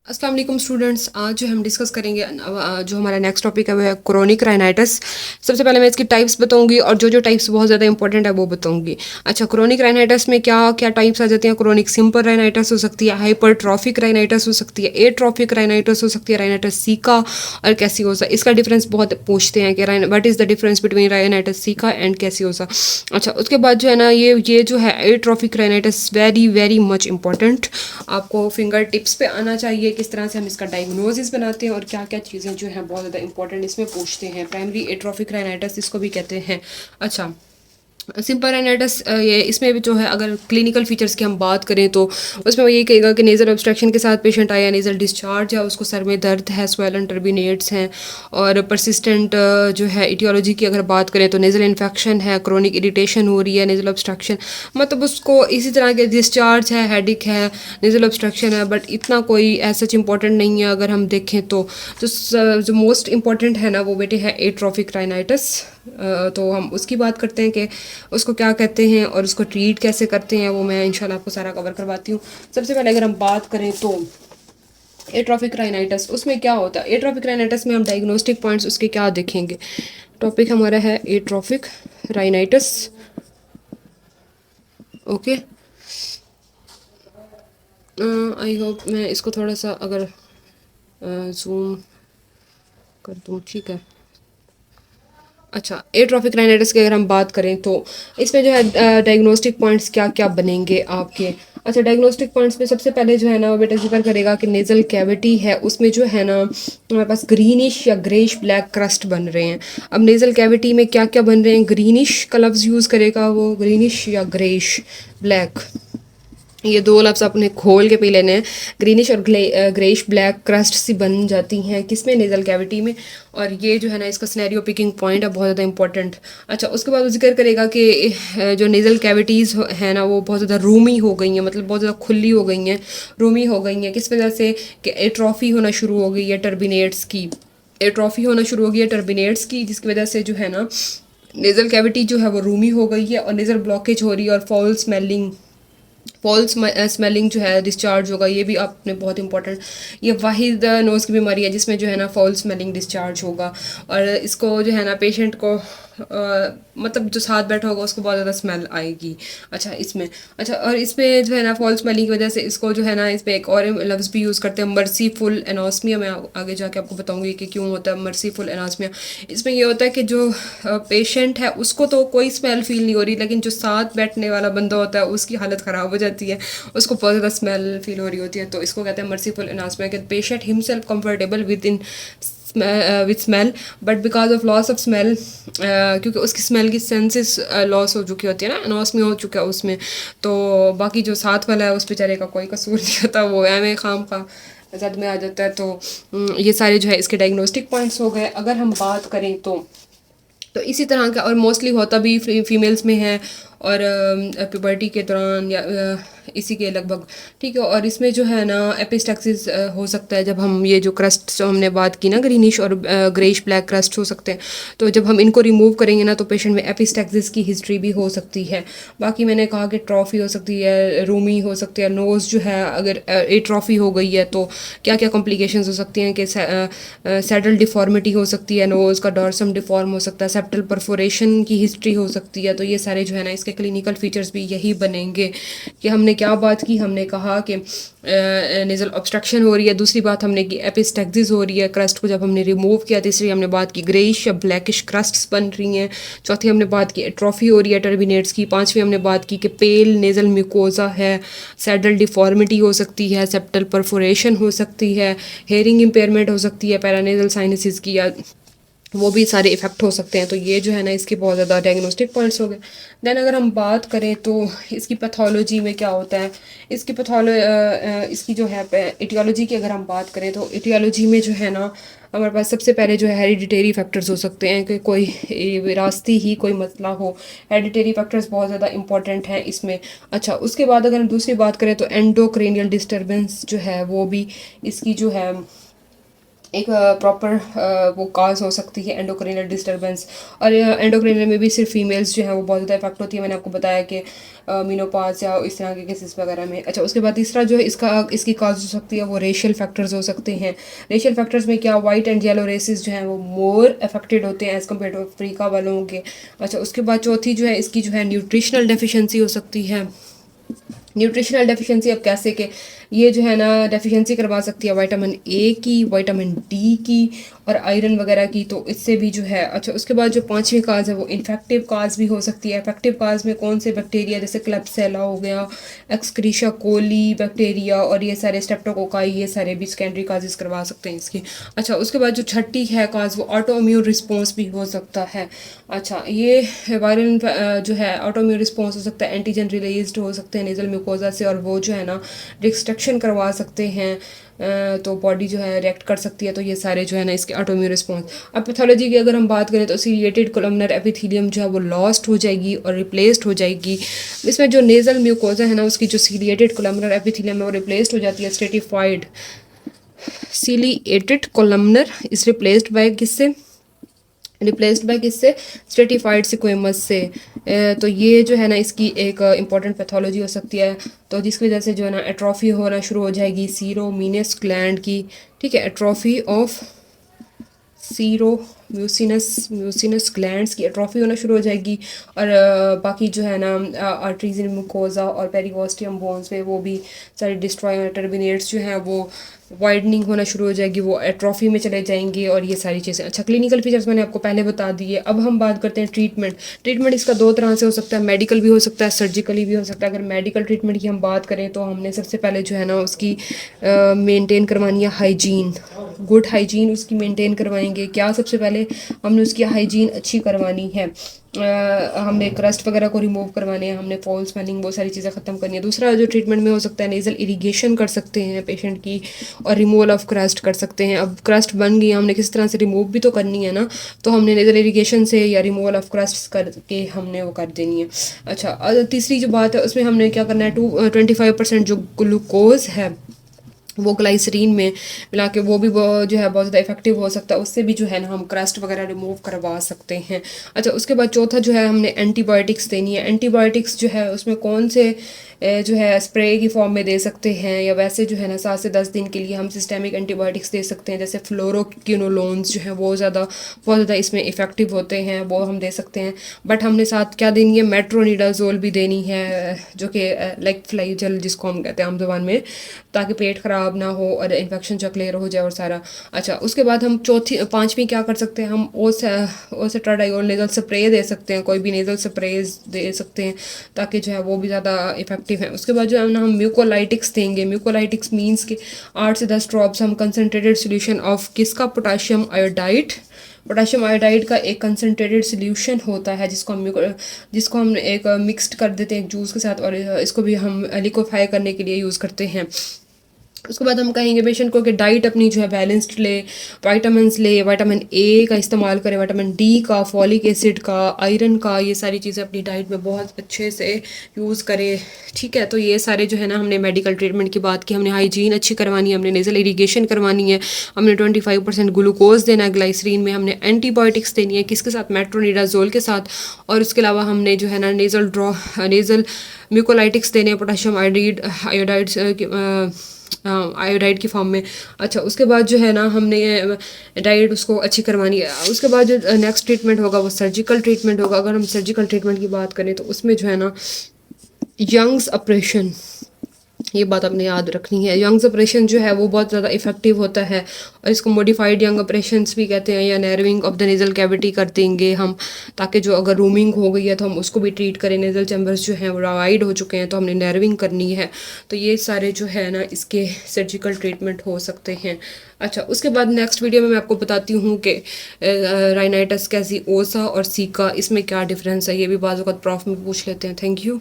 अस्सलाम वालेकुम स्टूडेंट्स। आज जो हम डिस्कस करेंगे जो हमारा नेक्स्ट टॉपिक है वो है क्रोनिक राइनाइटिस। सबसे पहले मैं इसकी टाइप्स बताऊंगी और जो टाइप्स बहुत ज़्यादा इंपॉर्टेंट है वो बताऊंगी। अच्छा, क्रोनिक राइनाइटिस में क्या क्या टाइप्स आ जाती हैं? क्रोनिक सिंपल राइनाइटिस हो सकती है, हाइपरट्रॉफिक राइनाइटिस हो सकती है, एट्रॉफिक राइनाइटिस हो सकती है, राइनाइटिस सीका और कैसियोसा। इसका डिफरेंस बहुत पूछते हैं कि what is the difference between rhinitis sicca and caseosa. अच्छा, उसके बाद जो है ना ये जो है atrophic rhinitis very very much important. आपको फिंगर टिप्स पे आना चाहिए किस तरह से हम इसका डायग्नोसिस बनाते हैं और क्या क्या चीज़ें जो हैं बहुत ज़्यादा इंपॉर्टेंट इसमें पूछते हैं। प्राइमरी एट्रोफिक राइनाइटिस इसको भी कहते हैं। अच्छा, सिंपल राइनाइटिस ये इसमें भी जो है अगर क्लिनिकल फीचर्स की हम बात करें तो उसमें वो यही कहेगा कि नेज़ल ऑब्स्ट्रक्शन के साथ पेशेंट आया, नेज़ल डिस्चार्ज है, उसको सर में दर्द है, स्वेलन टर्बिनेट्स हैं और परसिस्टेंट जो है इटियोलॉजी की अगर बात करें तो नेज़ल इन्फेक्शन है, क्रोनिक इरिटेशन हो रही है, नेज़ल ऑब्स्ट्रक्शन मतलब उसको इसी तरह के डिस्चार्ज है, हेडिक है, नेज़ल ऑब्स्ट्रक्शन है, बट इतना कोई ऐसा इंपॉर्टेंट नहीं है अगर हम देखें तो। जो मोस्ट इम्पॉर्टेंट है ना वो बेटे है एट्रोफिक राइनाइटिस। तो हम उसकी बात करते हैं कि उसको क्या कहते हैं और उसको ट्रीट कैसे करते हैं, वो मैं इंशाल्लाह आपको सारा कवर करवाती हूँ। सबसे पहले अगर हम बात करें तो एट्रोफिक राइनाइटिस उसमें क्या होता है। एट्रोफिक राइनाइटिस में हम डायग्नोस्टिक पॉइंट्स उसके क्या देखेंगे। टॉपिक हमारा है atrophic rhinitis. Okay, I hope मैं इसको थोड़ा सा अगर जूम कर दूँ, ठीक है। अच्छा, एट्रोफिक राइनाइटिस की अगर हम बात करें तो इसमें जो है डायग्नोस्टिक पॉइंट्स क्या क्या बनेंगे आपके। अच्छा, डायग्नोस्टिक पॉइंट्स में सबसे पहले जो है ना वो बेटा जिक्र करेगा कि नेज़ल कैविटी है उसमें जो है ना हमारे पास ग्रीनिश या ग्रेश ब्लैक क्रस्ट बन रहे हैं। अब नेज़ल कैविटी में क्या क्या बन रहे हैं, ग्रीनिश का लफ्ज़ यूज़ करेगा वो, ग्रीनिश या ग्रेश ब्लैक, ये दो लफ्ज़ अपने खोल के पी लेने हैं। ग्रीनिश और ग्रेइश ब्लैक क्रस्ट सी बन जाती हैं किसमें, नेज़ल कैविटी में। और ये जो है ना इसका सिनेरियो पिकिंग पॉइंट है बहुत ज़्यादा इंपॉर्टेंट। अच्छा, उसके बाद वो जिक्र करेगा कि जो नेज़ल कैविटीज़ है ना वो बहुत ज़्यादा रूमी हो गई हैं, मतलब बहुत ज़्यादा खुली हो गई हैं, रूमी हो गई हैं। किस वजह से कि एट्रॉफी होना शुरू हो गई है टर्बिनेट्स की, एट्रॉफी होना शुरू हो गई है टर्बिनेट्स की, जिसकी वजह से जो है ना नेज़ल कैविटी जो है वो रूमी हो गई है और नेज़ल ब्लॉकेज हो रही है और फॉल स्मेलिंग जो है डिस्चार्ज होगा। ये भी आपने बहुत इंपॉर्टेंट, ये वाहिद नोज़ की बीमारी है जिसमें जो है ना फॉल स्मेलिंग डिस्चार्ज होगा और इसको जो है ना पेशेंट को मतलब जो साथ बैठा होगा उसको बहुत ज़्यादा स्मेल आएगी। अच्छा इसमें, अच्छा और इसमें जो है ना फॉल स्मेलिंग की वजह से इसको जो है ना इसमें एक और लफ्ज़ भी यूज़ करते हैं, मर्सीफुल एनोस्मिया। मैं आगे जाके आपको बताऊंगी कि क्यों होता है मर्सीफुल एनोस्मिया। इसमें ये होता है कि जो पेशेंट है उसको तो कोई स्मेल फील नहीं हो रही, लेकिन जो साथ बैठने वाला बंदा होता है उसकी हालत ख़राब हो जाती है, उसको बहुत ज़्यादा स्मेल फील हो रही होती है। तो इसको कहते हैं मर्सीफुल एनोस्मिया कि patient himself comfortable with in with smell but because of loss of smell, क्योंकि उसकी स्मेल की सेंसेस लॉस हो चुकी होती है ना, एनोस्मिया हो चुका है उसमें। तो बाकी जो साथ वाला है उस बेचारे का कोई कसूर नहीं होता, वो एम खाम का जद में आ जाता है। तो ये सारे जो है इसके डायग्नोस्टिक पॉइंट्स हो गए। अगर हम बात करें तो इसी तरह का, और मोस्टली होता भी फीमेल्स में है और प्यूबर्टी के दौरान या इसी के लगभग, ठीक है। और इसमें जो है ना एपिस्टैक्सिस हो सकता है जब हम ये जो क्रस्ट जो हमने बात की ना ग्रीनिश और ग्रेइश ब्लैक क्रस्ट हो सकते हैं, तो जब हम इनको रिमूव करेंगे ना तो पेशेंट में एपिस्टैक्सिस की हिस्ट्री भी हो सकती है। बाकी मैंने कहा कि ट्रॉफी हो सकती है, रूमी हो सकती है, नोज़ जो है अगर एट्रॉफी हो गई है तो क्या क्या कॉम्प्लिकेशंस हो सकती हैं कि सैडल डिफॉर्मिटी हो सकती है, नोज़ का डॉर्सम डिफॉर्म हो सकता है, सेप्टल परफोरेशन की हिस्ट्री हो सकती है। तो ये सारे जो है ना इसके क्लिनिकल फीचर्स भी यही बनेंगे। कि हमने क्या बात की, हमने कहा कि नेज़ल ऑब्स्ट्रक्शन हो रही है, दूसरी बात हमने की एपिस्टैक्सिस हो रही है क्रस्ट को जब हमने रिमूव किया, तीसरी हमने बात की ग्रेइश या ब्लैकिश क्रस्ट्स बन रही हैं, चौथी हमने बात की एट्रॉफी हो रही है टर्बिनेट्स की, पांचवी हमने बात की कि पेल नेज़ल म्यूकोजा है, सैडल डिफॉर्मिटी हो सकती है, सेप्टल परफोरेशन हो सकती है, हेयरिंग इम्पेयरमेंट हो सकती है, पैरानेज़ल साइनसिस की या वो भी सारे इफ़ेक्ट हो सकते हैं। तो ये जो है ना इसके बहुत ज़्यादा डायग्नोस्टिक पॉइंट्स हो गए। दैन अगर हम बात करें तो इसकी पैथोलॉजी में क्या होता है, इसकी इसकी जो है एटियोलॉजी की अगर हम बात करें तो एटियोलॉजी में जो है ना हमारे पास सबसे पहले जो है हेरिडिटेरी फैक्टर्स हो सकते हैं कि कोई विरासती ही कोई मसला हो। हेरिडिटेरी फैक्टर्स बहुत ज़्यादा इंपॉर्टेंट हैं इसमें। अच्छा, उसके बाद अगर हम दूसरी बात करें तो एंडोक्रेनियल डिस्टर्बेंस जो है वो भी इसकी जो है एक प्रॉपर वो काज हो सकती है एंडोक्रिनल डिस्टरबेंस। और एंडोक्रिनल में भी सिर्फ फीमेल्स जो है वो बहुत ज़्यादा इफेक्ट होती है, मैंने आपको बताया कि मीनोपॉज या इस तरह के केसेस वगैरह में। अच्छा, उसके बाद तीसरा जो है इसकी काज हो सकती है वो रेशियल फैक्टर्स हो सकते हैं। रेशियल फैक्टर्स में क्या, वाइट एंड येलो रेसेस जो हैं वो मोर अफेक्टेड होते हैं एज़ कम्पेयर टू अफ्रीका वालों के। अच्छा, उसके बाद चौथी जो है इसकी जो है न्यूट्रिशनल डेफिशिएंसी हो सकती है। न्यूट्रिशनल डेफिशिएंसी अब कैसे कि ये जो है ना डेफिशिएंसी करवा सकती है विटामिन ए की, विटामिन डी की और आयरन वगैरह की, तो इससे भी जो है। अच्छा, उसके बाद जो पांचवी काज है वो इन्फेक्टिव काज भी हो सकती है। इफेक्टिव काज में कौन से बैक्टीरिया, जैसे क्लेब्सिला हो गया, एक्सक्रीशिया कोली बैक्टीरिया और ये सारे स्टेप्टोकोकाई, ये सारे भी सेकेंडरी काजेस करवा सकते हैं इसकी। अच्छा, उसके बाद जो छठी है काज वो ऑटो इम्यून रिस्पॉन्स भी हो सकता है। अच्छा, ये वायरल जो है ऑटो इम्यून रिस्पॉन्स हो सकता है, एंटीजन रिलीज्ड हो सकते हैं नेजल म्यूकोजा से, और वो जो है ना डिस्ट्रक्शन करवा सकते हैं, तो बॉडी जो है रिएक्ट कर सकती है। तो ये सारे जो है ना इसके ऑटोइम्यून रिस्पॉन्स। अब पैथोलॉजी की अगर हम बात करें तो सीलिएटेड कोलमनर एपिथेलियम जो है वो लॉस्ट हो जाएगी और रिप्लेस्ड हो जाएगी। इसमें जो नेजल म्यूकोजा है ना उसकी जो सीलिएटेड कोलमनर एपिथेलियम है वो रिप्लेस्ड हो जाती है stratified. Ciliated columnar is replaced by किससे, रिप्लेस्ड बाय किससे, स्ट्रेटिफाइड सिक्वेमस से। तो ये जो है ना इसकी एक इम्पॉर्टेंट पैथोलॉजी हो सकती है, तो जिसकी वजह से जो है ना एट्रोफी होना शुरू हो जाएगी सीरोमीनस ग्लैंड की। ठीक है, atrophy of sero mucinous glands की एट्रोफी होना शुरू हो जाएगी। और बाकी जो है ना आर्टरीज इन मुकोजा और पेरिवोस्टियम बोन्स में वो भी सारे डिस्ट्रॉय टर्मिनेट्स जो हैं वो वाइडनिंग होना शुरू हो जाएगी, वो एट्रोफी में चले जाएंगे और ये सारी चीज़ें। अच्छा, क्लिनिकल फीचर्स मैंने आपको पहले बता दिए। अब हम बात करते हैं ट्रीटमेंट। ट्रीटमेंट इसका दो तरह से हो सकता है, मेडिकल भी हो सकता है, सर्जिकली भी हो सकता है। अगर मेडिकल ट्रीटमेंट की हम बात करें तो हमने सबसे पहले जो है ना उसकी मेंटेन करवानी है हाइजीन, गुड हाइजीन उसकी मेंटेन करवाएंगे। क्या, सबसे पहले हमने उसकी हाइजीन अच्छी करवानी है, हमने क्रस्ट वगैरह को रिमूव करवाने हैं, हमने फॉल स्मेलिंग वो सारी चीज़ें ख़त्म करनी है। दूसरा जो ट्रीटमेंट में हो सकता है नेज़ल इरिगेशन कर सकते हैं पेशेंट की और रिमूवल ऑफ क्रस्ट कर सकते हैं। अब क्रस्ट बन गई, हमने किस तरह से रिमूव भी तो करनी है ना, तो हमने नेज़ल इरिगेशन से या रिमूवल ऑफ क्रस्ट करके हमने वो कर देनी है। अच्छा, तीसरी जो बात है उसमें हमने क्या करना है, 25% जो ग्लूकोज है वो ग्लाइसरीन में मिला के वो भी जो है बहुत ज़्यादा इफेक्टिव हो सकता है, उससे भी जो है ना हम क्रस्ट वगैरह रिमूव करवा सकते हैं। अच्छा, उसके बाद चौथा जो है हमने एंटीबायोटिक्स देनी है। एंटीबायोटिक्स जो है उसमें कौन से जो है स्प्रे की फॉर्म में दे सकते हैं या वैसे जो है ना 7 से 10 दिन के लिए हम सिस्टेमिक एंटीबायोटिक्स दे सकते हैं, जैसे फ्लोरोक्विनोलोन्स जो है वो बहुत ज़्यादा इसमें इफेक्टिव होते हैं, वो हम दे सकते हैं। बट हमने साथ क्या देनी है, मेट्रोनिडाजोल भी देनी है, जो कि लाइक फ्लाइजल जिसको हम कहते हैं आम जुबान में, ताकि पेट ख़राब ना हो और इन्फेक्शन जो क्लियर हो जाए और सारा। अच्छा, उसके बाद हम पाँचवीं क्या कर सकते हैं, हम ओसेट्राडायोल नेज़ल स्प्रे दे सकते हैं, कोई भी नेज़ल स्प्रेज दे सकते हैं ताकि जो है वो भी ज़्यादा इफेक्टिव है। उसके बाद जो है ना हम म्यूकोलाइटिक्स देंगे। म्यूकोलाइटिक्स मीन्स कि 8 से 10 ड्रॉप्स हम कंसनट्रेटेड सोल्यूशन ऑफ किसका, पोटाशियम आयोडाइड। पोटाशियम आयोडाइड का एक कंसनट्रेटेड सोल्यूशन होता है जिसको हम एक मिक्सड कर देते हैं जूस के साथ, और इसको भी हम लिक्विफाई करने के लिए यूज़ करते हैं। उसके बाद हम कहेंगे पेशेंट को कि डाइट अपनी जो है बैलेंस्ड ले, विटामिन्स ले, विटामिन ए का इस्तेमाल करें, विटामिन डी का, फॉलिक एसिड का, आयरन का, ये सारी चीज़ें अपनी डाइट में बहुत अच्छे से यूज़ करें। ठीक है, तो ये सारे जो है ना हमने मेडिकल ट्रीटमेंट की बात की, हमने हाइजीन अच्छी करवानी है, हमने नेज़ल इरीगेशन करवानी है, हमने 25% ग्लूकोज देना है ग्लाइसरीन में, हमने एंटीबायोटिक्स देनी है किसके साथ, मेट्रोनिडाजोल के साथ, और उसके अलावा हमने जो है ना नेज़ल म्यूकोलाइटिक्स देने हैं पोटाशियम आयोडाइड आयोडाइड की फॉर्म में। अच्छा, उसके बाद जो है ना हमने डाइट उसको अच्छी करवानी है। उसके बाद जो नेक्स्ट ट्रीटमेंट होगा वो सर्जिकल ट्रीटमेंट होगा। अगर हम सर्जिकल ट्रीटमेंट की बात करें तो उसमें जो है ना यंग्स ऑपरेशन, ये बात आपने याद रखनी है। यंग्स ऑपरेशन जो है वो बहुत ज़्यादा इफेक्टिव होता है और इसको मॉडिफाइड यंग ऑपरेशंस भी कहते हैं, या narrowing of the nasal cavity कर देंगे हम, ताकि जो अगर रूमिंग हो गई है तो हम उसको भी ट्रीट करें। नेज़ल चैम्बर्स जो हैं वो वाइड हो चुके हैं तो हमने नैरोइंग करनी है। तो ये सारे जो है ना इसके सर्जिकल ट्रीटमेंट हो सकते हैं। अच्छा, उसके बाद नेक्स्ट वीडियो में मैं आपको बताती हूँ कि राइनाइटिस कैसी ओसा और सीका, इसमें क्या डिफरेंस है, ये भी बाज़ वक़्त प्रॉफ में पूछ लेते हैं। Thank you.